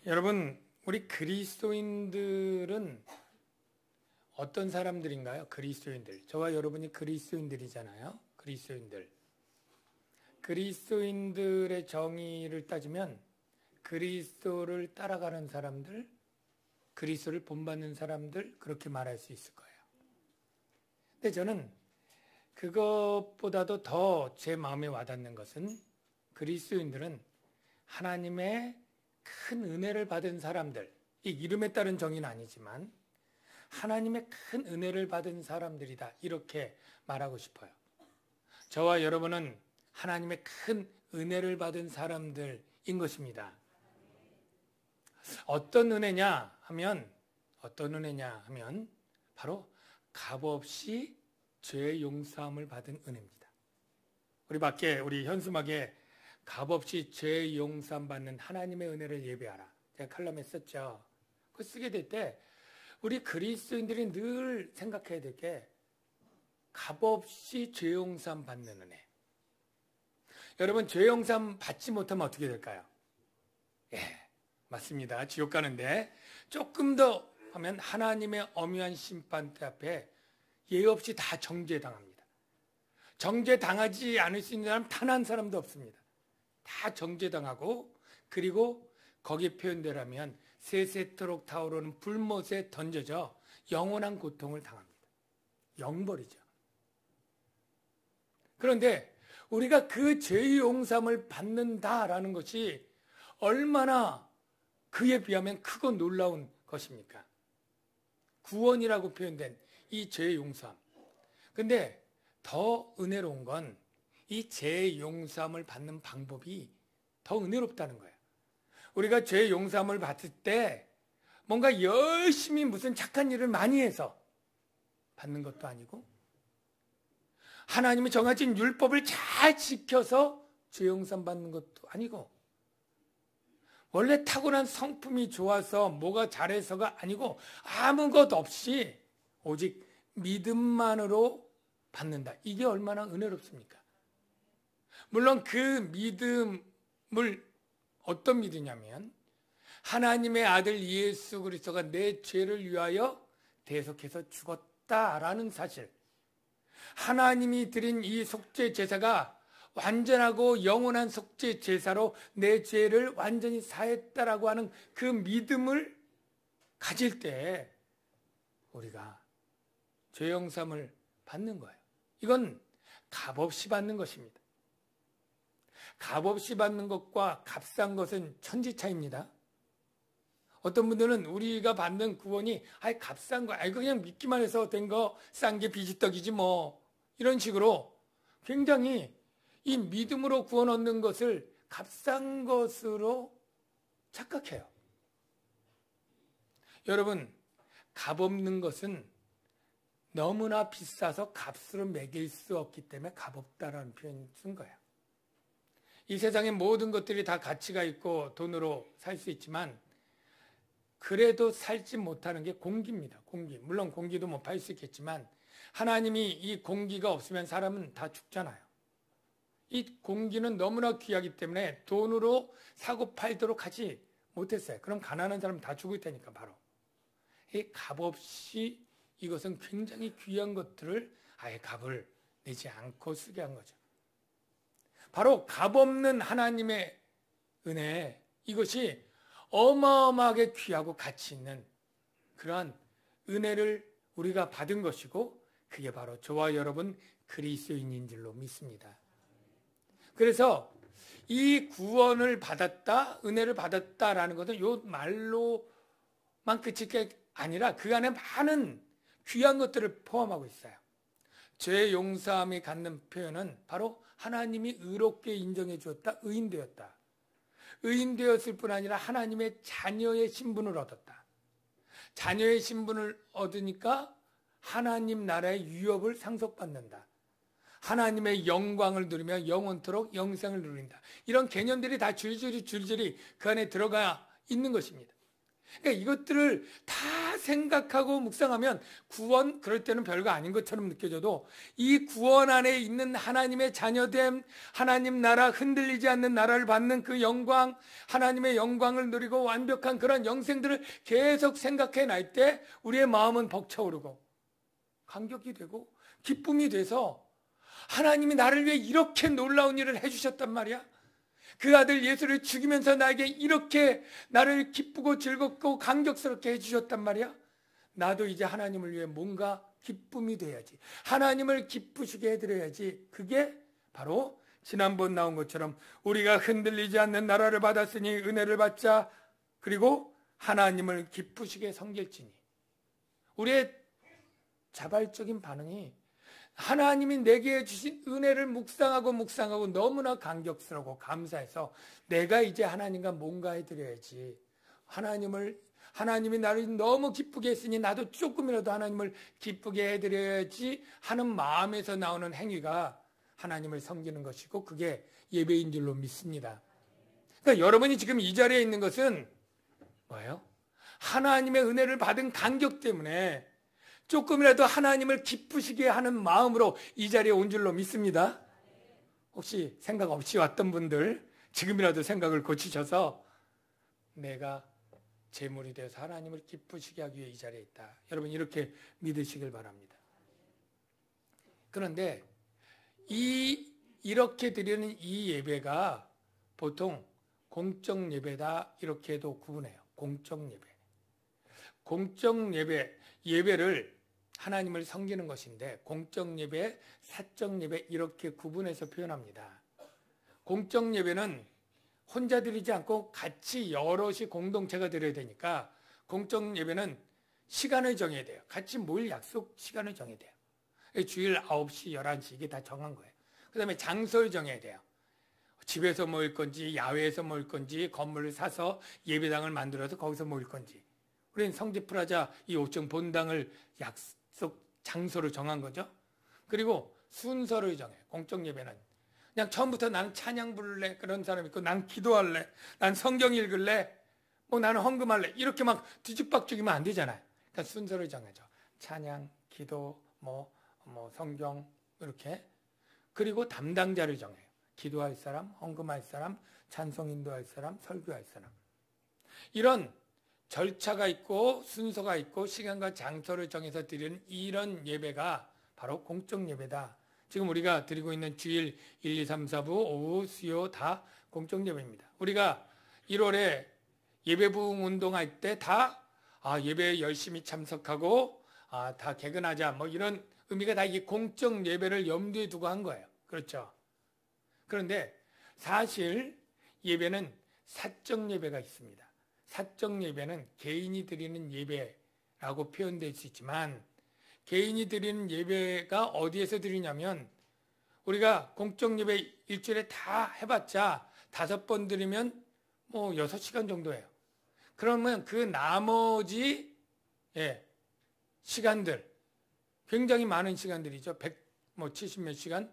여러분, 우리 그리스도인들은 어떤 사람들인가요? 그리스도인들. 저와 여러분이 그리스도인들이잖아요. 그리스도인들의 정의를 따지면 그리스도를 따라가는 사람들, 그리스도를 본받는 사람들, 그렇게 말할 수 있을 거예요. 근데 저는 그것보다도 더 제 마음에 와닿는 것은 그리스도인들은 하나님의 큰 은혜를 받은 사람들, 이 이름에 따른 정의는 아니지만 하나님의 큰 은혜를 받은 사람들이다, 이렇게 말하고 싶어요. 저와 여러분은 하나님의 큰 은혜를 받은 사람들인 것입니다. 어떤 은혜냐 하면 바로 값없이 죄의 용서함을 받은 은혜입니다. 우리 현수막에 값없이 죄의 용서함 받는 하나님의 은혜를 예배하라, 제가 칼럼에 썼죠. 그거 쓰게 될 때 우리 그리스도인들이 늘 생각해야 될 게 값없이 죄 용서함 받는 은혜. 여러분, 죄 용서함 받지 못하면 어떻게 될까요? 맞습니다. 지옥 가는데 조금 더 하면 하나님의 엄연한 심판대 앞에 예의 없이 다 정죄당합니다. 정죄당하지 않을 수 있는 사람 단 한 사람도 없습니다. 다 정죄당하고, 그리고 거기 표현대로라면 세세토록 타오르는 불못에 던져져 영원한 고통을 당합니다. 영벌이죠. 그런데 우리가 그 죄의 용서함을 받는다라는 것이 얼마나 그에 비하면 크고 놀라운 것입니까? 구원이라고 표현된 이 죄의 용서함. 근데 더 은혜로운 건 이 죄의 용서함을 받는 방법이 더 은혜롭다는 거예요. 우리가 죄의 용서함을 받을 때 뭔가 열심히 무슨 착한 일을 많이 해서 받는 것도 아니고, 하나님이 정하신 율법을 잘 지켜서 죄 용서함 받는 것도 아니고, 원래 타고난 성품이 좋아서 뭐가 잘해서가 아니고, 아무것 없이 오직 믿음만으로 받는다. 이게 얼마나 은혜롭습니까? 물론 그 믿음을 어떤 믿으냐면, 하나님의 아들 예수 그리스도가 내 죄를 위하여 대속해서 죽었다라는 사실, 하나님이 드린 이 속죄 제사가 완전하고 영원한 속죄 제사로 내 죄를 완전히 사했다라고 하는 그 믿음을 가질 때 우리가 죄 용서함을 받는 거예요. 이건 값없이 받는 것입니다. 값없이 받는 것과 값싼 것은 천지 차이입니다. 어떤 분들은 우리가 받는 구원이 값싼 거, 그냥 믿기만 해서 된 거, 싼 게 비지떡이지 뭐, 이런 식으로 굉장히 이 믿음으로 구원 얻는 것을 값싼 것으로 착각해요. 여러분, 값없는 것은 너무나 비싸서 값으로 매길 수 없기 때문에 값없다라는 표현을 쓴 거예요. 이 세상의 모든 것들이 다 가치가 있고 돈으로 살 수 있지만, 그래도 살지 못하는 게 공기입니다. 공기. 물론 공기도 못 팔 수 있겠지만, 하나님이 이 공기가 없으면 사람은 다 죽잖아요. 이 공기는 너무나 귀하기 때문에 돈으로 사고 팔도록 하지 못했어요. 그럼 가난한 사람은 다 죽을 테니까. 바로 이 값없이 이것은 굉장히 귀한 것들을 아예 값을 내지 않고 쓰게 한 거죠. 바로 값없는 하나님의 은혜, 이것이 어마어마하게 귀하고 가치 있는 그러한 은혜를 우리가 받은 것이고, 그게 바로 저와 여러분 그리스도인인 줄로 믿습니다. 그래서 이 구원을 받았다, 은혜를 받았다라는 것은 요 말로만 그칠 게 아니라 그 안에 많은 귀한 것들을 포함하고 있어요. 죄 용서함이 갖는 표현은 바로 하나님이 의롭게 인정해 주었다, 의인되었다. 의인되었을 뿐 아니라 하나님의 자녀의 신분을 얻었다. 자녀의 신분을 얻으니까 하나님 나라의 유업을 상속받는다. 하나님의 영광을 누리며 영원토록 영생을 누린다. 이런 개념들이 다 줄줄이 그 안에 들어가 있는 것입니다. 그러니까 이것들을 다 생각하고 묵상하면 구원, 그럴 때는 별거 아닌 것처럼 느껴져도 이 구원 안에 있는 하나님의 자녀됨, 하나님 나라, 흔들리지 않는 나라를 받는 그 영광, 하나님의 영광을 누리고 완벽한 그런 영생들을 계속 생각해 날 때 우리의 마음은 벅차오르고 감격이 되고 기쁨이 돼서 하나님이 나를 위해 이렇게 놀라운 일을 해주셨단 말이야. 그 아들 예수를 죽이면서 나에게 이렇게 나를 기쁘고 즐겁고 감격스럽게 해주셨단 말이야. 나도 이제 하나님을 위해 뭔가 기쁨이 돼야지. 하나님을 기쁘시게 해드려야지. 그게 바로 지난번 나온 것처럼 우리가 흔들리지 않는 나라를 받았으니 은혜를 받자. 그리고 하나님을 기쁘시게 섬길지니. 우리의 자발적인 반응이 하나님이 내게 주신 은혜를 묵상하고 너무나 감격스러워 감사해서 내가 이제 하나님과 뭔가 해드려야지. 하나님이 나를 너무 기쁘게 했으니 나도 조금이라도 하나님을 기쁘게 해드려야지 하는 마음에서 나오는 행위가 하나님을 섬기는 것이고 그게 예배인 줄로 믿습니다. 그러니까 여러분이 지금 이 자리에 있는 것은 뭐예요? 하나님의 은혜를 받은 감격 때문에 조금이라도 하나님을 기쁘시게 하는 마음으로 이 자리에 온 줄로 믿습니다. 혹시 생각 없이 왔던 분들 지금이라도 생각을 고치셔서 내가 제물이 되어서 하나님을 기쁘시게 하기 위해 이 자리에 있다. 여러분 이렇게 믿으시길 바랍니다. 그런데 이렇게 드리는 이 예배가 보통 공적 예배다 이렇게도 구분해요. 공적 예배. 공적 예배를 하나님을 섬기는 것인데 공적 예배, 사적 예배 이렇게 구분해서 표현합니다. 공적 예배는 혼자 드리지 않고 같이 여럿이 공동체가 드려야 되니까 공적 예배는 시간을 정해야 돼요. 같이 모일 약속 시간을 정해야 돼요. 주일 9시, 11시 이게 다 정한 거예요. 그 다음에 장소를 정해야 돼요. 집에서 모일 건지 야외에서 모일 건지 건물을 사서 예배당을 만들어서 거기서 모일 건지. 우리는 성지프라자 이 5층 본당을 약속 장소를 정한 거죠. 그리고 순서를 정해요. 공적 예배는 그냥 처음부터 나는 찬양 부를래 그런 사람 있고 난 기도할래, 난 성경 읽을래, 뭐 나는 헌금할래 이렇게 막 뒤죽박죽이면 안 되잖아요. 그러니까 순서를 정하죠. 찬양, 기도, 뭐 성경 이렇게. 그리고 담당자를 정해요. 기도할 사람, 헌금할 사람, 찬송 인도할 사람, 설교할 사람. 이런 절차가 있고 순서가 있고 시간과 장소를 정해서 드리는 이런 예배가 바로 공적 예배다. 지금 우리가 드리고 있는 주일 1, 2, 3, 4부 오후 수요 다 공적 예배입니다. 우리가 1월에 예배 부흥 운동할 때 다 예배에 열심히 참석하고 다 개근하자 뭐 이런 의미가 다 이 공적 예배를 염두에 두고 한 거예요. 그렇죠? 그런데 사실 예배는 사적 예배가 있습니다. 사적 예배는 개인이 드리는 예배라고 표현될 수 있지만 개인이 드리는 예배가 어디에서 드리냐면 우리가 공적 예배 일주일에 다 해봤자 5번 드리면 뭐 6시간 정도예요. 그러면 그 나머지 시간들 굉장히 많은 시간들이죠. 170몇 시간.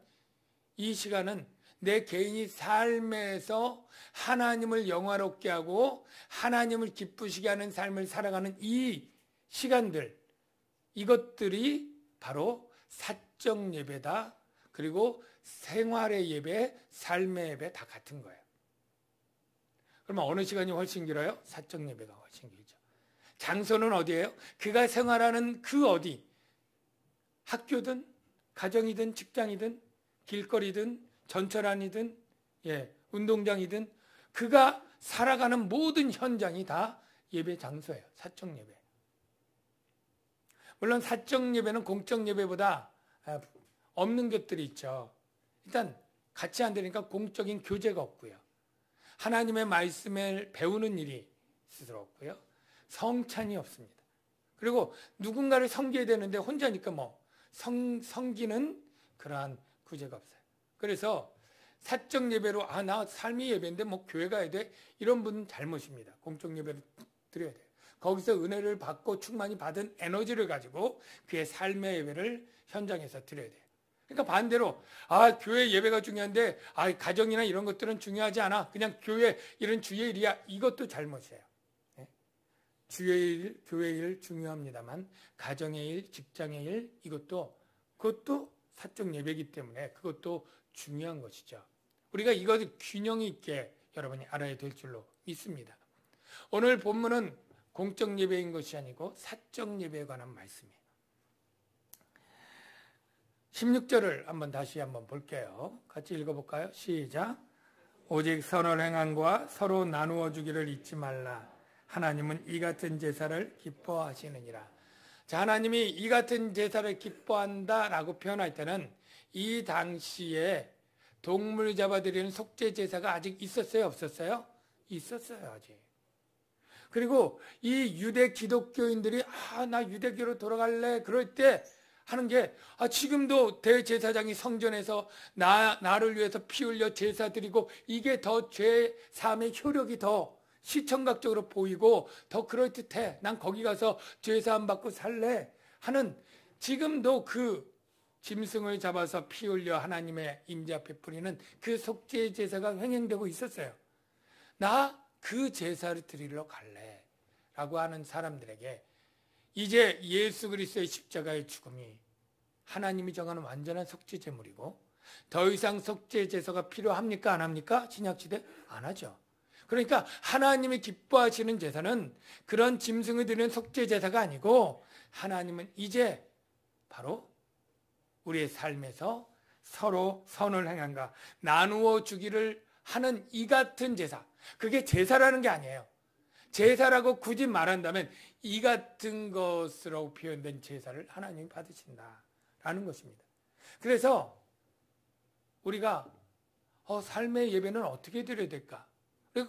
이 시간은 내 개인이 삶에서 하나님을 영화롭게 하고 하나님을 기쁘시게 하는 삶을 살아가는 이 시간들, 이것들이 바로 사적 예배다. 그리고 생활의 예배, 삶의 예배 다 같은 거예요. 그러면 어느 시간이 훨씬 길어요? 사적 예배가 훨씬 길죠. 장소는 어디예요? 그가 생활하는 그 어디, 학교든 가정이든 직장이든 길거리든 전철안이든 운동장이든 그가 살아가는 모든 현장이 다 예배 장소예요. 사적 예배. 물론 사적 예배는 공적 예배보다 없는 것들이 있죠. 일단 같이 안 되니까 공적인 교제가 없고요. 하나님의 말씀을 배우는 일이 스스로 없고요. 성찬이 없습니다. 그리고 누군가를 섬겨야 되는데 혼자니까 섬기는 그러한 구제가 없어요. 그래서 사적 예배로 나 삶의 예배인데 교회 가야 돼 이런 분은 잘못입니다. 공적 예배를 드려야 돼요. 거기서 은혜를 받고 충만히 받은 에너지를 가지고 그의 삶의 예배를 현장에서 드려야 돼요. 그러니까 반대로 교회 예배가 중요한데 가정이나 이런 것들은 중요하지 않아. 그냥 교회 이런 주의 일이야. 이것도 잘못이에요. 주의 일, 교회 일 중요합니다만 가정의 일, 직장의 일 그것도 사적 예배이기 때문에 그것도 중요한 것이죠. 우리가 이것을 균형 있게 여러분이 알아야 될 줄로 믿습니다. 오늘 본문은 공적 예배인 것이 아니고 사적 예배에 관한 말씀이에요. 16절을 다시 한번 볼게요. 같이 읽어볼까요? 시작. 오직 선을 행함과 서로 나누어 주기를 잊지 말라. 하나님은 이 같은 제사를 기뻐하시느니라. 자, 하나님이 이 같은 제사를 기뻐한다라고 표현할 때는 이 당시에 동물 잡아드리는 속죄 제사가 아직 있었어요? 없었어요? 있었어요, 아직. 그리고 이 유대 기독교인들이 나 유대교로 돌아갈래 그럴 때 하는 게 지금도 대제사장이 성전에서 나를 위해서 피 흘려 제사 드리고 이게 더 죄 사함의 효력이 더 시청각적으로 보이고 더 그럴듯해. 난 거기 가서 죄사함 받고 살래 하는 지금도 그 짐승을 잡아서 피 흘려 하나님의 임재 앞에 뿌리는 그 속죄 제사가 횡행되고 있었어요. 나 그 제사를 드리러 갈래 라고 하는 사람들에게 이제 예수 그리스도의 십자가의 죽음이 하나님이 정하는 완전한 속죄 제물이고 더 이상 속죄 제사가 필요합니까? 안 합니까? 신약시대 안 하죠. 그러니까 하나님이 기뻐하시는 제사는 그런 짐승을 드리는 속죄 제사가 아니고 하나님은 이제 바로 우리의 삶에서 서로 선을 행함과 나누어 주기를 하는 이 같은 제사. 그게 제사라는 게 아니에요. 제사라고 굳이 말한다면 이 같은 것으로 표현된 제사를 하나님이 받으신다라는 것입니다. 그래서 우리가 삶의 예배는 어떻게 드려야 될까?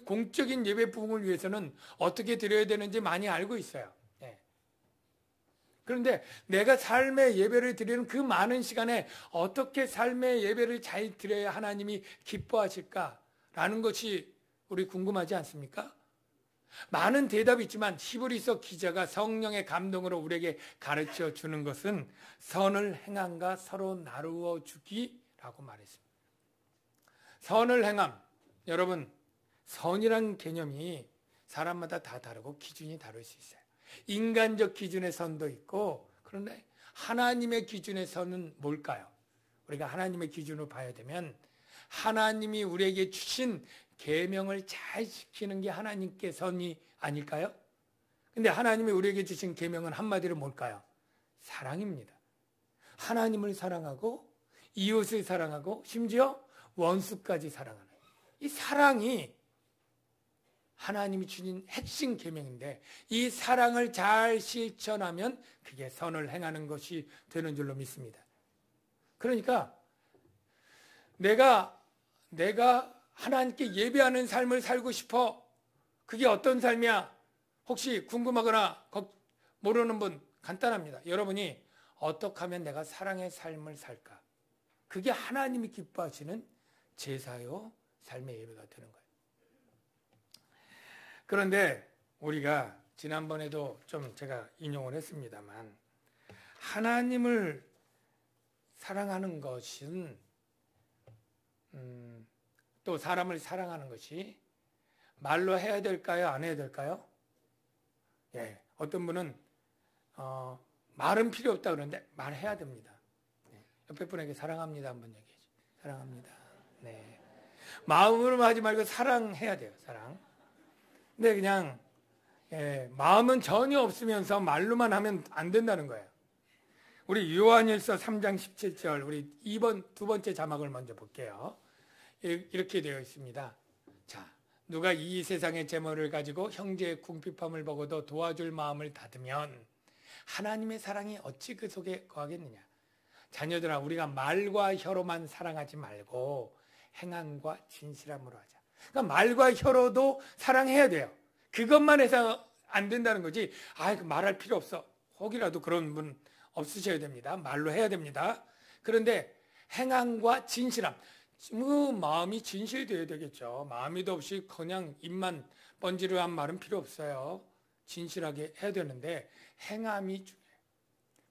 공적인 예배 부흥을 위해서는 어떻게 드려야 되는지 많이 알고 있어요. 그런데 내가 삶의 예배를 드리는 그 많은 시간에 어떻게 삶의 예배를 잘 드려야 하나님이 기뻐하실까라는 것이 우리 궁금하지 않습니까? 많은 대답이 있지만 히브리서 기자가 성령의 감동으로 우리에게 가르쳐 주는 것은 선을 행함과 서로 나누어 주기라고 말했습니다. 선을 행함. 여러분, 선이란 개념이 사람마다 다 다르고 기준이 다를 수 있어요. 인간적 기준의 선도 있고 그런데 하나님의 기준의 선은 뭘까요? 우리가 하나님의 기준으로 봐야 되면 하나님이 우리에게 주신 계명을 잘 지키는 게 하나님께 선이 아닐까요? 근데 하나님이 우리에게 주신 계명은 한마디로 뭘까요? 사랑입니다. 하나님을 사랑하고 이웃을 사랑하고 심지어 원수까지 사랑하는 이 사랑이 하나님이 주신 핵심 계명인데 이 사랑을 잘 실천하면 그게 선을 행하는 것이 되는 줄로 믿습니다. 그러니까 내가 하나님께 예배하는 삶을 살고 싶어. 그게 어떤 삶이야? 혹시 궁금하거나 모르는 분 간단합니다. 여러분이 어떻게 하면 내가 사랑의 삶을 살까? 그게 하나님이 기뻐하시는 제사요 삶의 예배가 되는 거예요. 그런데 우리가 지난번에도 좀 제가 인용을 했습니다만 하나님을 사랑하는 것은 또 사람을 사랑하는 것이 말로 해야 될까요? 안 해야 될까요? 예, 어떤 분은 말은 필요 없다 그러는데 말해야 됩니다. 옆에 분에게 사랑합니다 한번 얘기해 주세요. 사랑합니다. 네, 마음으로 하지 말고 사랑해야 돼요. 사랑. 근데 그냥 마음은 전혀 없으면서 말로만 하면 안 된다는 거예요. 우리 요한일서 3장 17절 우리 두 번째 자막을 먼저 볼게요. 이렇게 되어 있습니다. 자, 누가 이 세상의 재물을 가지고 형제의 궁핍함을 보고도 도와줄 마음을 닫으면 하나님의 사랑이 어찌 그 속에 거하겠느냐. 자녀들아, 우리가 말과 혀로만 사랑하지 말고 행함과 진실함으로 하자. 그러니까 말과 혀로도 사랑해야 돼요. 그것만 해서 안 된다는 거지. 말할 필요 없어. 혹이라도 그런 분 없으셔야 됩니다. 말로 해야 됩니다. 그런데 행함과 진실함. 마음이 진실되어야 되겠죠. 마음이도 없이 그냥 입만 번지르한 말은 필요 없어요. 진실하게 해야 되는데 행함이 중요해요.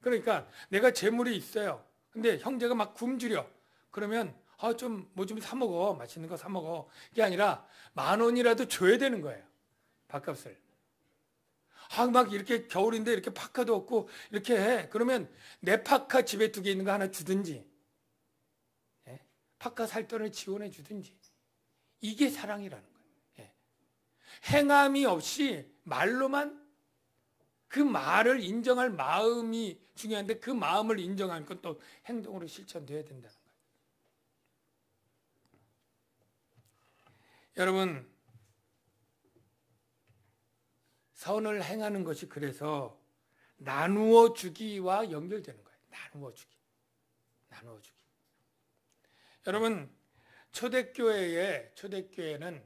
그러니까 내가 재물이 있어요. 근데 형제가 막 굶주려. 그러면 뭐 좀 사 먹어. 맛있는 거 사 먹어. 그게 아니라 10,000원이라도 줘야 되는 거예요. 밥값을. 막 이렇게 겨울인데 이렇게 파카도 없고 이렇게 해. 그러면 내 파카 집에 2개 있는 거 하나 주든지, 예? 파카 살 돈을 지원해 주든지. 이게 사랑이라는 거예요. 예. 행함이 없이 말로만 그 말을 인정할 마음이 중요한데 그 마음을 인정하는 건 또 행동으로 실천돼야 된다는 거예요. 여러분, 선을 행하는 것이 그래서 나누어 주기와 연결되는 거예요. 나누어 주기. 나누어 주기. 여러분, 초대교회는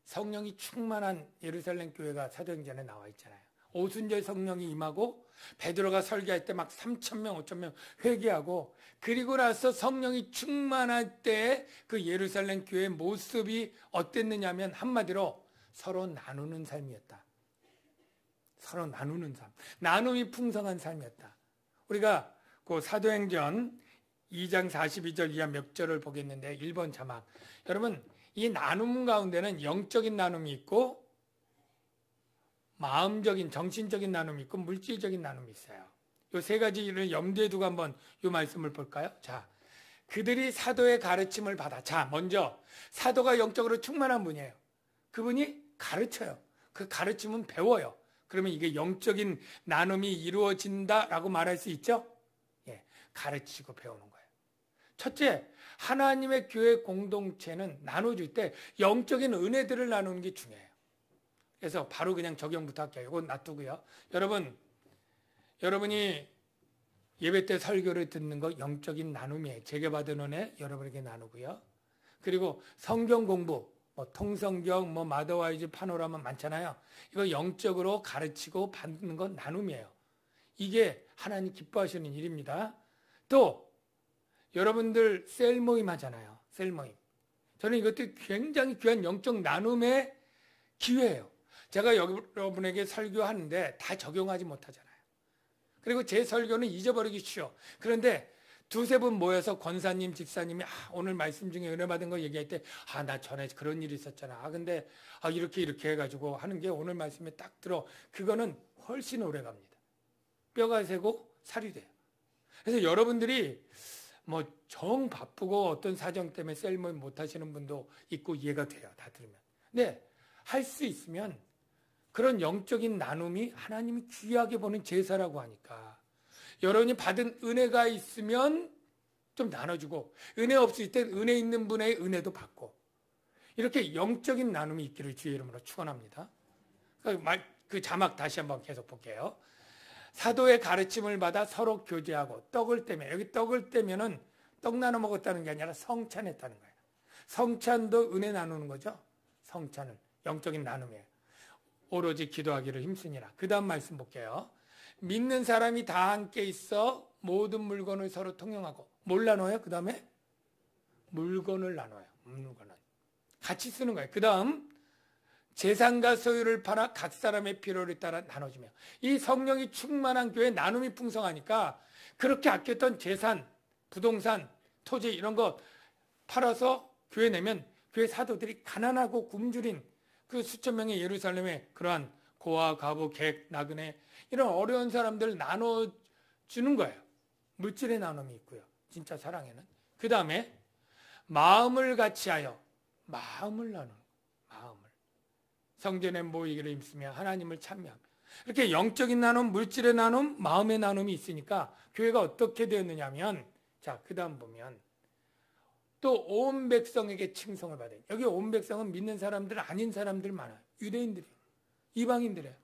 성령이 충만한 예루살렘 교회가 사도행전에 나와 있잖아요. 오순절 성령이 임하고 베드로가 설교할 때 막 3,000명, 5,000명 회개하고, 그리고 나서 성령이 충만할 때 그 예루살렘 교회의 모습이 어땠느냐면 한마디로 서로 나누는 삶이었다. 서로 나누는 삶. 나눔이 풍성한 삶이었다. 우리가 그 사도행전 2장 42절 이하 몇 절을 보겠는데 1번 자막. 여러분, 이 나눔 가운데는 영적인 나눔이 있고 마음적인, 정신적인 나눔이 있고 물질적인 나눔이 있어요. 이 세 가지를 염두에 두고 한번 이 말씀을 볼까요? 자, 그들이 사도의 가르침을 받아. 자, 먼저 사도가 영적으로 충만한 분이에요. 그분이 가르쳐요. 그 가르침은 배워요. 그러면 이게 영적인 나눔이 이루어진다라고 말할 수 있죠? 예, 가르치고 배우는 거예요. 첫째, 하나님의 교회 공동체는 나눠줄 때 영적인 은혜들을 나누는 게 중요해요. 그래서 바로 그냥 적용부터 할게요. 이건 놔두고요. 여러분이 예배 때 설교를 듣는 거 영적인 나눔이에요. 제게 받은 은혜 여러분에게 나누고요. 그리고 성경 공부, 통성경, 마더와이즈, 파노라마 많잖아요. 이거 영적으로 가르치고 받는 건 나눔이에요. 이게 하나님 기뻐하시는 일입니다. 또 여러분들 셀 모임 하잖아요. 셀 모임. 저는 이것도 굉장히 귀한 영적 나눔의 기회예요. 제가 여러분에게 설교하는데 다 적용하지 못하잖아요. 그리고 제 설교는 잊어버리기 쉬워. 그런데 2-3분 모여서 권사님, 집사님이 오늘 말씀 중에 은혜 받은 거 얘기할 때 나 전에 그런 일이 있었잖아. 근데 이렇게 해가지고 하는 게 오늘 말씀에 딱 들어. 그거는 훨씬 오래 갑니다. 뼈가 새고 살이 돼요. 그래서 여러분들이 정 바쁘고 어떤 사정 때문에 셀모임 못 하시는 분도 있고 이해가 돼요. 다 들으면. 근데 할 수 있으면 그런 영적인 나눔이 하나님이 귀하게 보는 제사라고 하니까 여러분이 받은 은혜가 있으면 좀 나눠주고, 은혜 없을 때 은혜 있는 분의 은혜도 받고, 이렇게 영적인 나눔이 있기를 주의 이름으로 축원합니다. 그 자막 다시 한번 계속 볼게요. 사도의 가르침을 받아 서로 교제하고 떡을 떼며, 여기 떡을 떼면은 떡 나눠 먹었다는 게 아니라 성찬했다는 거예요. 성찬도 은혜 나누는 거죠. 성찬을 영적인 나눔이에요. 오로지 기도하기를 힘쓰니라. 그 다음 말씀 볼게요. 믿는 사람이 다 함께 있어 모든 물건을 서로 통용하고. 뭘 나눠요? 그 다음에 물건을 나눠요. 물건을 같이 쓰는 거예요. 그 다음 재산과 소유를 팔아 각 사람의 필요를 따라 나눠주며. 이 성령이 충만한 교회 나눔이 풍성하니까 그렇게 아꼈던 재산, 부동산, 토지 이런 거 팔아서 교회 내면 교회 사도들이 가난하고 굶주린 그 수천 명의 예루살렘에 그러한 고아, 과부, 객, 나그네 이런 어려운 사람들 나눠주는 거예요. 물질의 나눔이 있고요. 진짜 사랑에는. 그 다음에 마음을 같이하여 마음을 나누는 거예요. 마음을. 성전에 모이기를 힘쓰며 하나님을 찬미하며. 이렇게 영적인 나눔, 물질의 나눔, 마음의 나눔이 있으니까 교회가 어떻게 되었느냐면, 자, 그 다음 보면 또 온 백성에게 칭송을 받아요. 여기 온 백성은 믿는 사람들 아닌 사람들 많아요. 유대인들이에요. 이방인들이에요.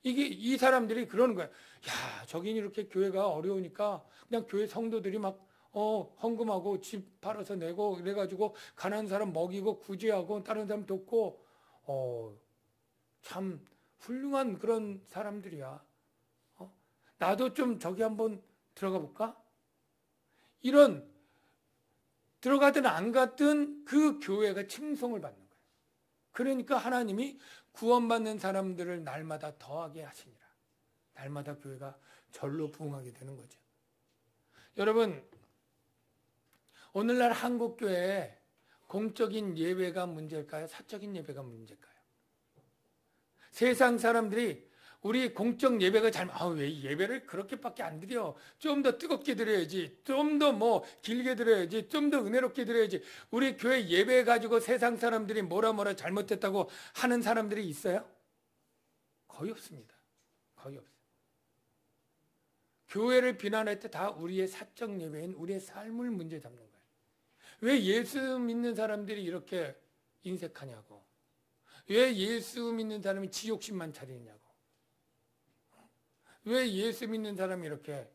이 사람들이 그러는 거예요. 야, 저긴 이렇게 교회가 어려우니까 그냥 교회 성도들이 막 헌금하고 집 팔아서 내고 이래가지고 가난한 사람 먹이고 구제하고 다른 사람 돕고 참 훌륭한 그런 사람들이야. 나도 좀 저기 한번 들어가 볼까? 이런 들어가든 안 갔든 그 교회가 칭송을 받는 거예요. 그러니까 하나님이 구원받는 사람들을 날마다 더하게 하시니라. 날마다 교회가 절로 부흥하게 되는 거죠. 여러분, 오늘날 한국교회에 공적인 예배가 문제일까요? 사적인 예배가 문제일까요? 세상 사람들이 우리 공적 예배가 왜 예배를 그렇게밖에 안 드려? 좀 더 뜨겁게 드려야지. 좀 더 뭐 길게 드려야지. 좀 더 은혜롭게 드려야지. 우리 교회 예배 가지고 세상 사람들이 뭐라 잘못했다고 하는 사람들이 있어요? 거의 없습니다. 거의 없어요. 교회를 비난할 때 다 우리의 사적 예배인 우리의 삶을 문제 잡는 거예요. 왜 예수 믿는 사람들이 이렇게 인색하냐고. 왜 예수 믿는 사람이 지욕심만 차리냐고. 왜 예수 믿는 사람이 이렇게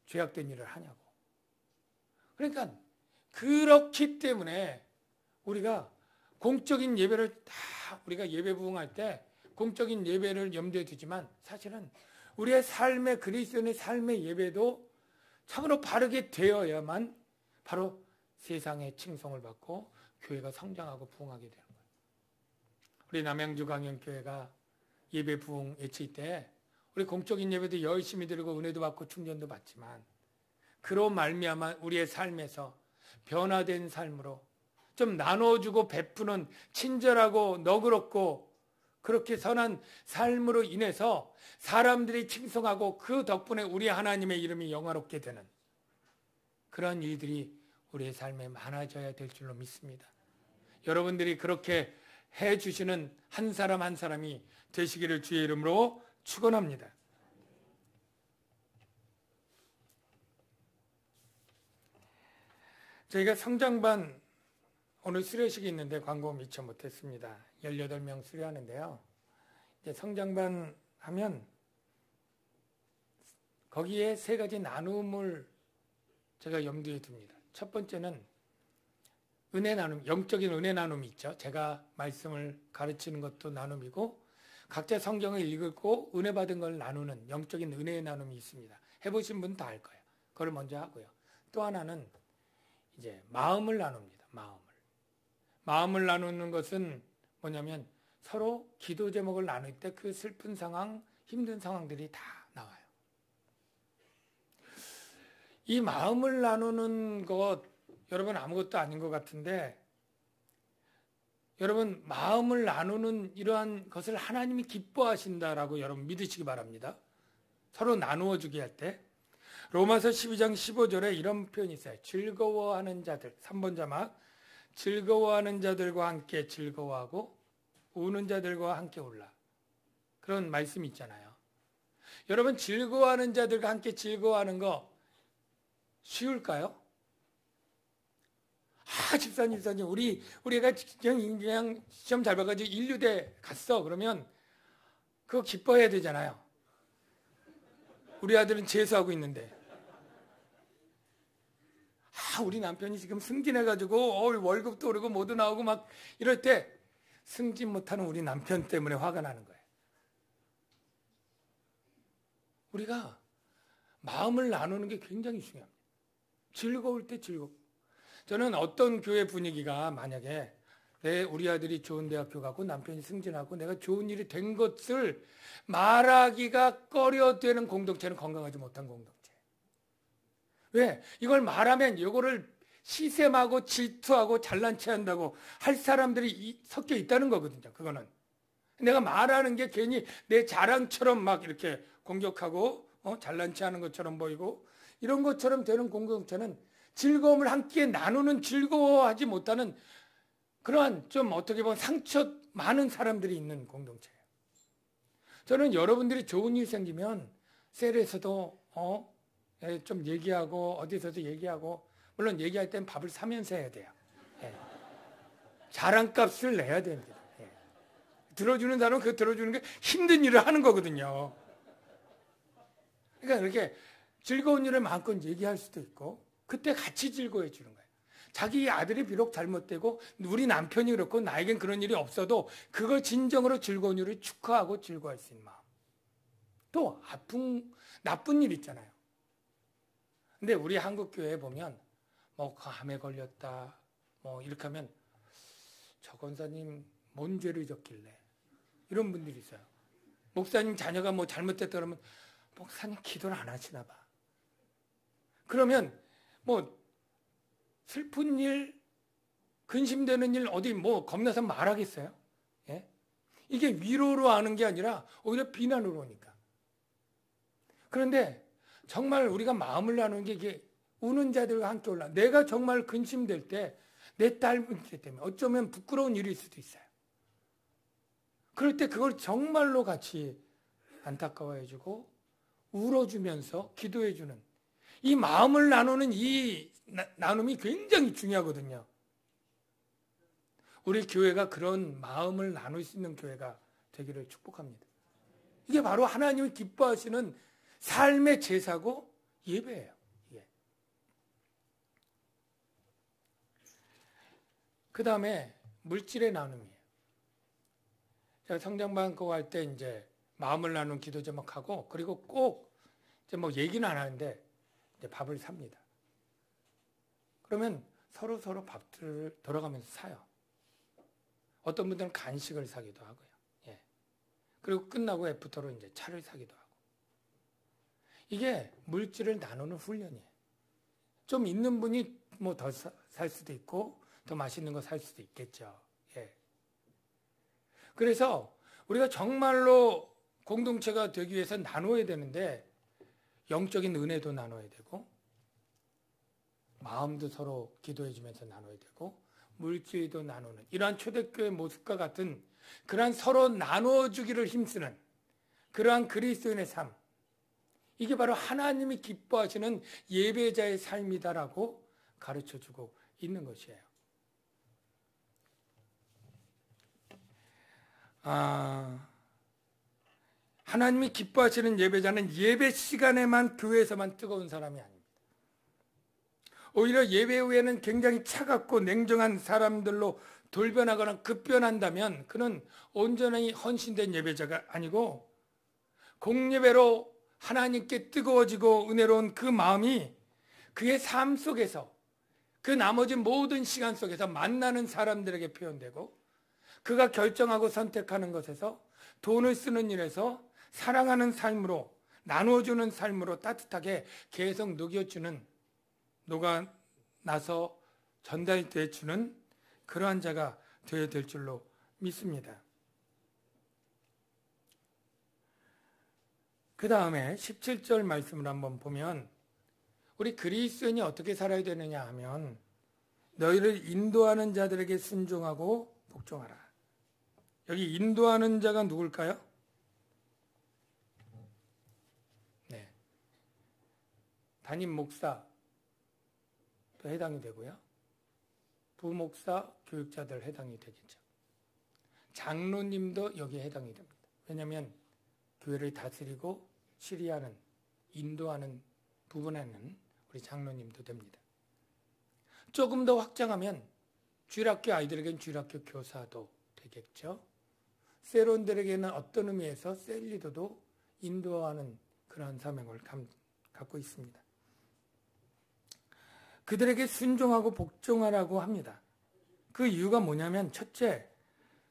죄악된 일을 하냐고. 그러니까 그렇기 때문에 우리가 공적인 예배를 다 우리가 예배 부흥할 때 공적인 예배를 염두에 두지만 사실은 우리의 삶의 그리스도인의 삶의 예배도 참으로 바르게 되어야만 바로 세상의 칭송을 받고 교회가 성장하고 부흥하게 되는 거예요. 우리 남양주 강영교회가 예배 부흥 외칠 때 우리 공적인 예배도 열심히 드리고 은혜도 받고 충전도 받지만 그로 말미암아 우리의 삶에서 변화된 삶으로 좀 나눠주고 베푸는 친절하고 너그럽고 그렇게 선한 삶으로 인해서 사람들이 칭송하고 그 덕분에 우리 하나님의 이름이 영화롭게 되는 그런 일들이 우리의 삶에 많아져야 될 줄로 믿습니다. 여러분들이 그렇게 해주시는 한 사람 한 사람이 되시기를 주의 이름으로 축원합니다. 저희가 성장반 오늘 수료식이 있는데 광고 미처 못했습니다. 18명 수료하는데요. 이제 성장반 하면 거기에 3가지 나눔을 제가 염두에 둡니다. 첫 번째는 은혜 나눔, 영적인 은혜 나눔이 있죠. 제가 말씀을 가르치는 것도 나눔이고 각자 성경을 읽고 은혜 받은 걸 나누는 영적인 은혜의 나눔이 있습니다. 해보신 분 다 알 거예요. 그걸 먼저 하고요. 또 하나는 이제 마음을 나눕니다. 마음을 나누는 것은 뭐냐면 서로 기도 제목을 나눌 때 그 슬픈 상황, 힘든 상황들이 다 나와요. 이 마음을 나누는 것 여러분 아무것도 아닌 것 같은데 여러분 마음을 나누는 이러한 것을 하나님이 기뻐하신다라고 여러분 믿으시기 바랍니다. 서로 나누어 주게 할 때 로마서 12장 15절에 이런 표현이 있어요. 즐거워하는 자들 3번 자막 즐거워하는 자들과 함께 즐거워하고 우는 자들과 함께 울라. 그런 말씀이 있잖아요. 여러분 즐거워하는 자들과 함께 즐거워하는 거 쉬울까요? 집사님 우리 애가 그냥 시험 잘 봐가지고 인류대 갔어. 그러면 그거 기뻐해야 되잖아요. 우리 아들은 재수하고 있는데 우리 남편이 지금 승진해가지고 월급도 오르고 모두 나오고 막 이럴 때 승진 못하는 우리 남편 때문에 화가 나는 거예요. 우리가 마음을 나누는 게 굉장히 중요합니다. 즐거울 때 즐겁고 저는 어떤 교회 분위기가 만약에 우리 아들이 좋은 대학교 가고 남편이 승진하고 내가 좋은 일이 된 것을 말하기가 꺼려되는 공동체는 건강하지 못한 공동체. 왜? 이걸 말하면 이거를 시샘하고 질투하고 잘난 체 한다고 할 사람들이 섞여 있다는 거거든요. 그거는. 내가 말하는 게 괜히 내 자랑처럼 막 이렇게 공격하고 잘난 체 하는 것처럼 보이고 이런 것처럼 되는 공동체는 즐거움을 함께 나누는 즐거워하지 못하는 그러한 좀 어떻게 보면 상처 많은 사람들이 있는 공동체예요. 저는 여러분들이 좋은 일 생기면 셀에서도 좀 얘기하고 어디서도 얘기하고 물론 얘기할 땐 밥을 사면서 해야 돼요. 자랑값을 내야 됩니다. 들어주는 사람은 그 들어주는 게 힘든 일을 하는 거거든요. 그러니까 이렇게 즐거운 일을 마음껏 얘기할 수도 있고 그때 같이 즐거워해 주는 거예요. 자기 아들이 비록 잘못되고 우리 남편이 그렇고 나에겐 그런 일이 없어도 그걸 진정으로 즐거운 일을 축하하고 즐거워할 수 있는 마음. 또 나쁜 일 있잖아요. 근데 우리 한국 교회에 보면 암에 걸렸다 이렇게 하면 저 권사님 뭔 죄를 졌길래 이런 분들이 있어요. 목사님 자녀가 잘못됐다 그러면 목사님 기도를 안 하시나 봐. 그러면 슬픈 일, 근심되는 일 어디 겁나서 말하겠어요? 예? 이게 위로로 하는 게 아니라 오히려 비난으로 오니까. 그런데 정말 우리가 마음을 나누는 게 이게 우는 자들과 함께 올라. 내가 정말 근심될 때 내 딸 문제 때문에 어쩌면 부끄러운 일일 수도 있어요. 그럴 때 그걸 정말로 같이 안타까워해주고 울어주면서 기도해주는 이 마음을 나누는 이 나눔이 굉장히 중요하거든요. 우리 교회가 그런 마음을 나눌 수 있는 교회가 되기를 축복합니다. 이게 바로 하나님이 기뻐하시는 삶의 제사고 예배예요. 그 다음에 물질의 나눔이에요. 제가 성장반고 할 때 이제 마음을 나눈 기도 제목하고 그리고 꼭 이제 뭐 얘기는 안 하는데 이제 밥을 삽니다. 그러면 서로 밥들을 돌아가면서 사요. 어떤 분들은 간식을 사기도 하고요. 예. 그리고 끝나고 애프터로 이제 차를 사기도 하고. 이게 물질을 나누는 훈련이에요. 좀 있는 분이 뭐 더 살 수도 있고 더 맛있는 거 살 수도 있겠죠. 예. 그래서 우리가 정말로 공동체가 되기 위해서 나눠야 되는데 영적인 은혜도 나눠야 되고 마음도 서로 기도해 주면서 나눠야 되고 물질도 나누는 이러한 초대교회 모습과 같은 그러한 서로 나눠주기를 힘쓰는 그러한 그리스도인의 삶, 이게 바로 하나님이 기뻐하시는 예배자의 삶이다라고 가르쳐주고 있는 것이에요. 하나님이 기뻐하시는 예배자는 예배 시간에만 교회에서만 뜨거운 사람이 아닙니다. 오히려 예배 후에는 굉장히 차갑고 냉정한 사람들로 돌변하거나 급변한다면 그는 온전히 헌신된 예배자가 아니고 공예배로 하나님께 뜨거워지고 은혜로운 그 마음이 그의 삶 속에서 그 나머지 모든 시간 속에서 만나는 사람들에게 표현되고 그가 결정하고 선택하는 것에서 돈을 쓰는 일에서 사랑하는 삶으로 나누어주는 삶으로 따뜻하게 계속 녹아나서 전달돼 주는 그러한 자가 되어야 될 줄로 믿습니다. 그 다음에 17절 말씀을 한번 보면 우리 그리스도인이 어떻게 살아야 되느냐 하면 너희를 인도하는 자들에게 순종하고 복종하라. 여기 인도하는 자가 누굴까요? 네, 담임 목사도 해당이 되고요. 부목사, 교육자들 해당이 되겠죠. 장로님도 여기에 해당이 됩니다. 왜냐하면 교회를 다스리고 치리하는, 인도하는 부분에는 우리 장로님도 됩니다. 조금 더 확장하면 주일학교 아이들에게는 주일학교 교사도 되겠죠. 세론들에게는 어떤 의미에서 셀리더도 인도하는 그러한 사명을 갖고 있습니다. 그들에게 순종하고 복종하라고 합니다. 그 이유가 뭐냐면 첫째,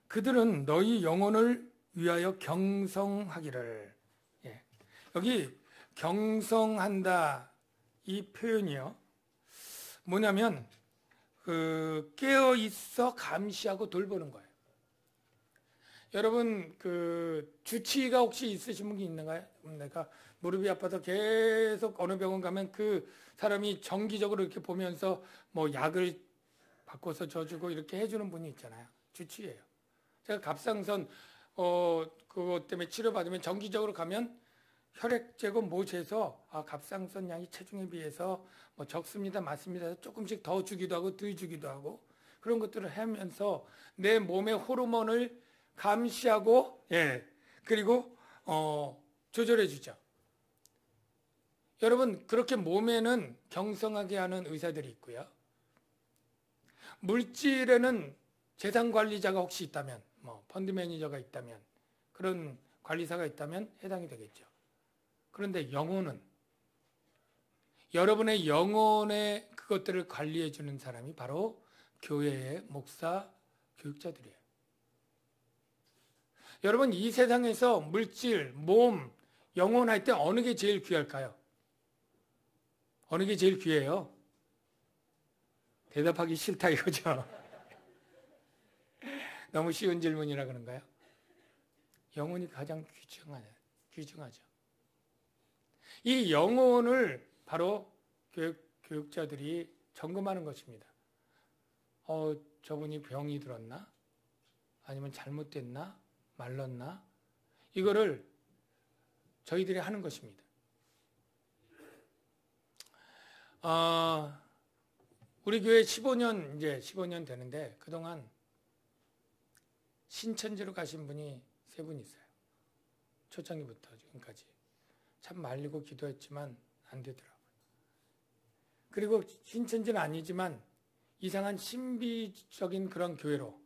그들은 너희 영혼을 위하여 경성하기를. 예. 여기 경성한다 이 표현이요. 뭐냐면 깨어 있어 감시하고 돌보는 거예요. 여러분 주치의가 혹시 있으신 분이 있는가요? 내가 무릎이 아파서 계속 어느 병원 가면 그 사람이 정기적으로 이렇게 보면서 뭐 약을 바꿔서 줘주고 이렇게 해주는 분이 있잖아요. 주치의예요. 제가 갑상선 그것 때문에 치료받으면 정기적으로 가면 혈액 재고 뭐 재서 갑상선 양이 체중에 비해서 뭐 적습니다, 맞습니다. 조금씩 더 주기도 하고 덜 주기도 하고 그런 것들을 하면서 내 몸의 호르몬을 감시하고 그리고 조절해 주죠. 여러분 그렇게 몸에는 경성하게 하는 의사들이 있고요. 물질에는 재산 관리자가 혹시 있다면 뭐 펀드 매니저가 있다면 그런 관리사가 있다면 해당이 되겠죠. 그런데 영혼은 여러분의 영혼의 그것들을 관리해 주는 사람이 바로 교회의 목사, 교육자들이에요. 여러분 이 세상에서 물질, 몸, 영혼 할 때 어느 게 제일 귀할까요? 어느 게 제일 귀해요? 대답하기 싫다 이거죠. 너무 쉬운 질문이라 그런가요? 영혼이 가장 귀중하죠. 이 영혼을 바로 교육자들이 점검하는 것입니다. 저분이 병이 들었나? 아니면 잘못됐나? 말랐나? 이거를 저희들이 하는 것입니다. 우리 교회 15년 되는데 그동안 신천지로 가신 분이 3분 있어요. 초창기부터 지금까지. 참 말리고 기도했지만 안 되더라고요. 그리고 신천지는 아니지만 이상한 신비적인 그런 교회로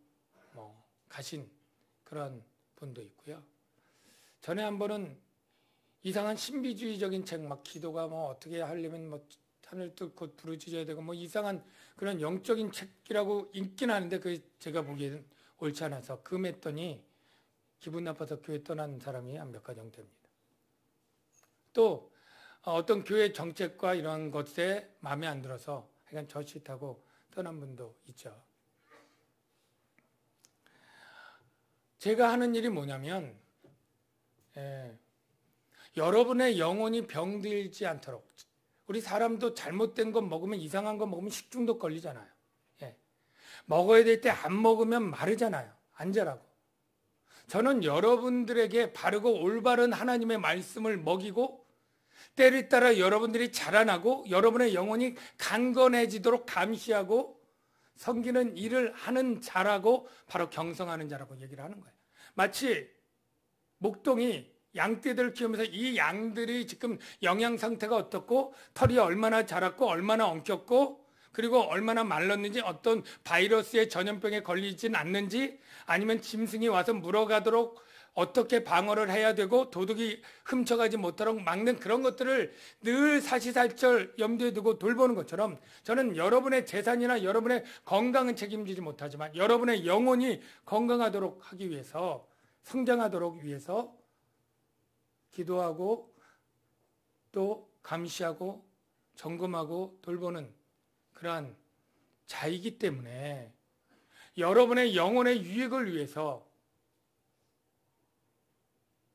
가신 그런 분도 있고요. 전에 한 번은 이상한 신비주의적인 책, 막 기도가 어떻게 하려면 하늘 뚫고 부르짖어야 되고 이상한 그런 영적인 책이라고 읽긴 하는데 제가 보기에는 옳지 않아서 금했더니 기분 나빠서 교회 떠난 사람이 한 몇 가정 됩니다. 또 어떤 교회 정책과 이런 것에 마음에 안 들어서 약간 저짓하고 떠난 분도 있죠. 제가 하는 일이 뭐냐면 여러분의 영혼이 병들지 않도록, 우리 사람도 잘못된 거 먹으면, 이상한 거 먹으면 식중독 걸리잖아요. 먹어야 될 때 안 먹으면 마르잖아요. 안 자라고. 저는 여러분들에게 바르고 올바른 하나님의 말씀을 먹이고 때를 따라 여러분들이 자라나고 여러분의 영혼이 강건해지도록 감시하고 섬기는 일을 하는 자라고, 바로 경성하는 자라고 얘기를 하는 거예요. 마치 목동이 양떼들을 키우면서 이 양들이 지금 영양 상태가 어떻고 털이 얼마나 자랐고 얼마나 엉켰고 그리고 얼마나 말랐는지, 어떤 바이러스의 전염병에 걸리진 않는지, 아니면 짐승이 와서 물어가도록 어떻게 방어를 해야 되고 도둑이 훔쳐가지 못하도록 막는 그런 것들을 늘 사시사철 염두에 두고 돌보는 것처럼, 저는 여러분의 재산이나 여러분의 건강은 책임지지 못하지만 여러분의 영혼이 건강하도록 하기 위해서, 성장하도록 위해서 기도하고 또 감시하고 점검하고 돌보는 그러한 자이기 때문에 여러분의 영혼의 유익을 위해서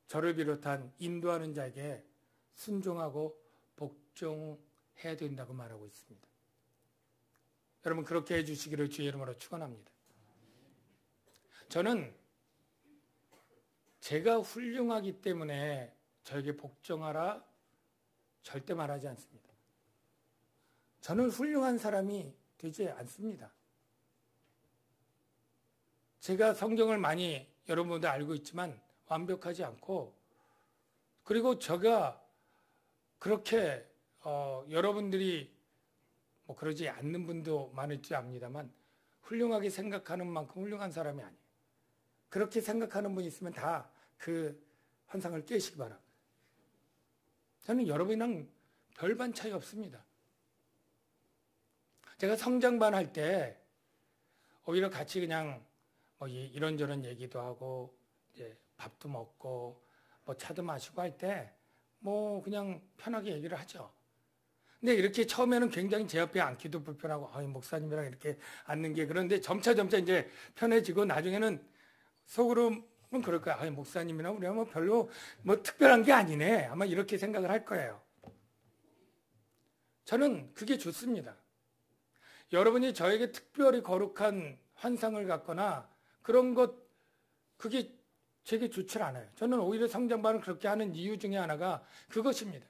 저를 비롯한 인도하는 자에게 순종하고 복종해야 된다고 말하고 있습니다. 여러분 그렇게 해주시기를 주의 이름으로 축원합니다. 저는 제가 훌륭하기 때문에 저에게 복종하라 절대 말하지 않습니다. 저는 훌륭한 사람이 되지 않습니다. 제가 성경을 많이 여러분도 알고 있지만 완벽하지 않고, 그리고 제가 그렇게 여러분들이 그러지 않는 분도 많을지 압니다만 훌륭하게 생각하는 만큼 훌륭한 사람이 아니에요. 그렇게 생각하는 분이 있으면 다 그 환상을 깨시기 바랍니다. 저는 여러분이랑 별반 차이 없습니다. 제가 성장반 할 때 오히려 같이 그냥 이런저런 얘기도 하고 이제 밥도 먹고 차도 마시고 할 때 그냥 편하게 얘기를 하죠. 근데 이렇게 처음에는 굉장히 제 옆에 앉기도 불편하고 목사님이랑 이렇게 앉는 게, 그런데 점차 이제 편해지고 나중에는 속으로는 그럴 거야. 목사님이랑 우리가 별로 특별한 게 아니네. 아마 이렇게 생각을 할 거예요. 저는 그게 좋습니다. 여러분이 저에게 특별히 거룩한 환상을 갖거나 그런 것, 그게 제게 좋지 않아요. 저는 오히려 성장반을 그렇게 하는 이유 중에 하나가 그것입니다.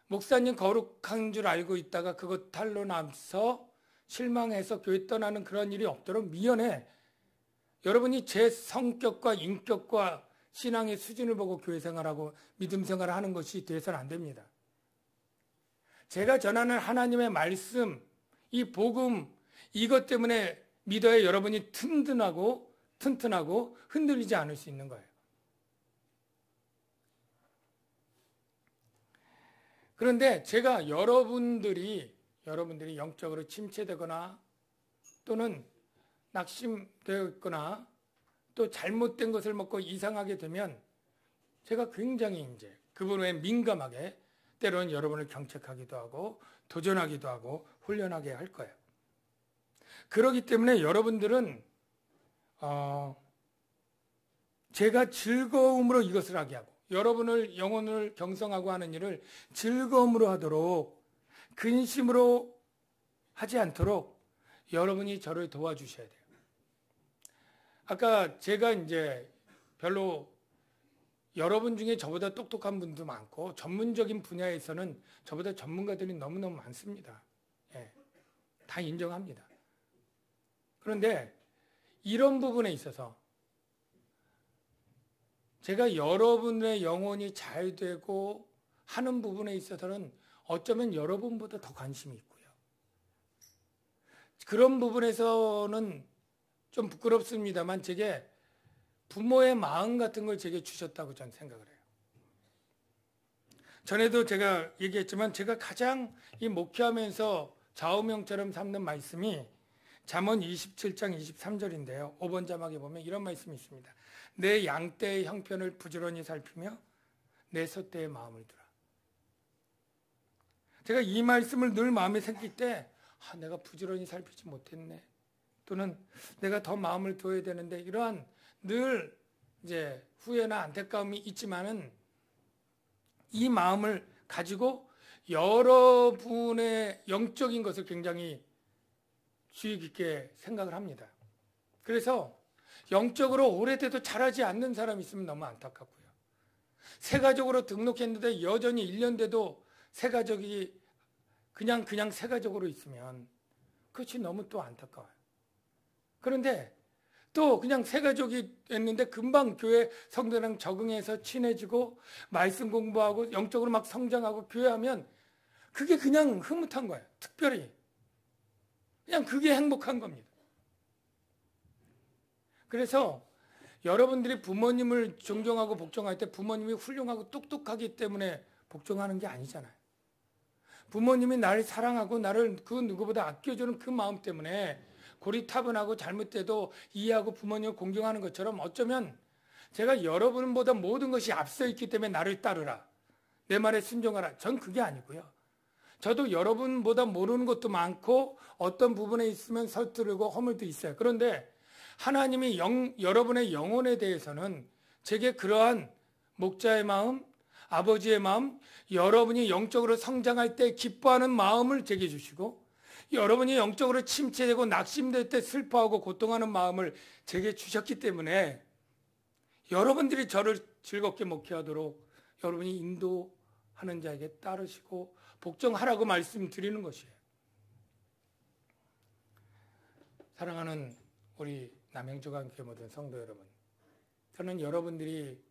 목사님 거룩한 줄 알고 있다가 그것 탈로 나서 실망해서 교회 떠나는 그런 일이 없도록 미연에 여러분이 제 성격과 인격과 신앙의 수준을 보고 교회 생활하고 믿음 생활을 하는 것이 돼서는 안 됩니다. 제가 전하는 하나님의 말씀, 이 복음, 이것 때문에 믿어야 여러분이 튼튼하고 흔들리지 않을 수 있는 거예요. 그런데 제가 여러분들이 영적으로 침체되거나 또는 낙심되었거나 또 잘못된 것을 먹고 이상하게 되면 제가 굉장히 이제 그 부분에 민감하게 때로는 여러분을 경책하기도 하고 도전하기도 하고 훈련하게 할 거예요. 그렇기 때문에 여러분들은 제가 즐거움으로 이것을 하게 하고 여러분을 영혼을 경성하고 하는 일을 즐거움으로 하도록 근심으로 하지 않도록 여러분이 저를 도와주셔야 돼요. 아까 제가 이제 별로 여러분 중에 저보다 똑똑한 분도 많고 전문적인 분야에서는 저보다 전문가들이 너무너무 많습니다. 예, 다 인정합니다. 그런데 이런 부분에 있어서 제가 여러분의 영혼이 잘 되고 하는 부분에 있어서는 어쩌면 여러분보다 더 관심이 있고요. 그런 부분에서는 좀 부끄럽습니다만 제게 부모의 마음 같은 걸 제게 주셨다고 저는 생각을 해요. 전에도 제가 얘기했지만 제가 가장 이 목회하면서 좌우명처럼 삼는 말씀이 잠언 27장 23절인데요. 5번 자막에 보면 이런 말씀이 있습니다. 내 양떼의 형편을 부지런히 살피며 내 소떼의 마음을 두라. 제가 이 말씀을 늘 마음에 생길 때 내가 부지런히 살피지 못했네. 또는 내가 더 마음을 둬야 되는데 이러한 늘 이제 후회나 안타까움이 있지만은 이 마음을 가지고 여러분의 영적인 것을 굉장히 주의 깊게 생각을 합니다. 그래서 영적으로 오래돼도 자라지 않는 사람이 있으면 너무 안타깝고요. 새가족으로 등록했는데 여전히 1년 돼도 새가족이 그냥 새가족으로 있으면 그것이 너무 또 안타까워요. 그런데 또 그냥 새가족이 됐는데 금방 교회 성도랑 적응해서 친해지고 말씀 공부하고 영적으로 막 성장하고 교회하면 그게 그냥 흐뭇한 거예요. 특별히. 그냥 그게 행복한 겁니다. 그래서 여러분들이 부모님을 존경하고 복종할 때 부모님이 훌륭하고 똑똑하기 때문에 복종하는 게 아니잖아요. 부모님이 나를 사랑하고 나를 그 누구보다 아껴주는 그 마음 때문에 고리타분하고 잘못돼도 이해하고 부모님을 공경하는 것처럼 어쩌면 제가 여러분보다 모든 것이 앞서 있기 때문에 나를 따르라. 내 말에 순종하라. 전 그게 아니고요. 저도 여러분보다 모르는 것도 많고 어떤 부분에 있으면 서투르고 허물도 있어요. 그런데 하나님이 여러분의 영혼에 대해서는 제게 그러한 목자의 마음, 아버지의 마음, 여러분이 영적으로 성장할 때 기뻐하는 마음을 제게 주시고 여러분이 영적으로 침체되고 낙심될 때 슬퍼하고 고통하는 마음을 제게 주셨기 때문에 여러분들이 저를 즐겁게 목회하도록 여러분이 인도하는 자에게 따르시고 복종하라고 말씀드리는 것이에요. 사랑하는 우리 남영주간교회 모든 성도 여러분, 저는 여러분들이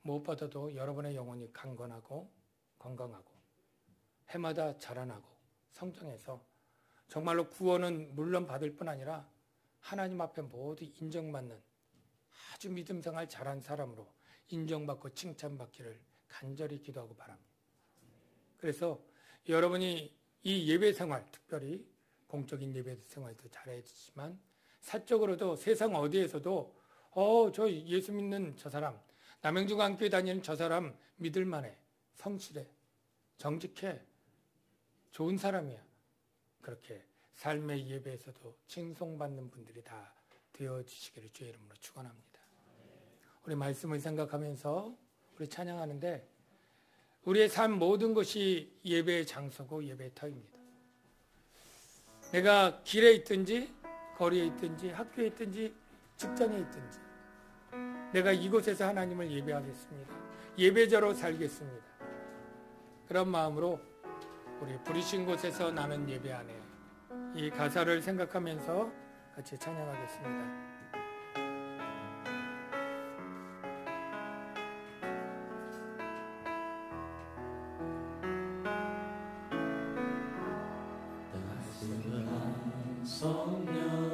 무엇보다도 여러분의 영혼이 강건하고 건강하고 해마다 자라나고 성장해서 정말로 구원은 물론 받을 뿐 아니라 하나님 앞에 모두 인정받는 아주 믿음 생활 잘한 사람으로 인정받고 칭찬받기를 간절히 기도하고 바랍니다. 그래서 여러분이 이 예배 생활, 특별히 공적인 예배 생활도 잘해주지만 사적으로도 세상 어디에서도 저 예수 믿는 저 사람, 남영주간교회 다니는 저 사람 믿을만해, 성실해, 정직해, 좋은 사람이야. 그렇게 삶의 예배에서도 칭송받는 분들이 다 되어주시기를 주의 이름으로 축원합니다. 우리 말씀을 생각하면서 우리 찬양하는데 우리의 삶 모든 것이 예배의 장소고 예배의 터입니다. 내가 길에 있든지 거리에 있든지 학교에 있든지 직장에 있든지 내가 이곳에서 하나님을 예배하겠습니다. 예배자로 살겠습니다. 그런 마음으로 우리 부르신 곳에서 나는 예배하네. 이 가사를 생각하면서 같이 찬양하겠습니다. 성령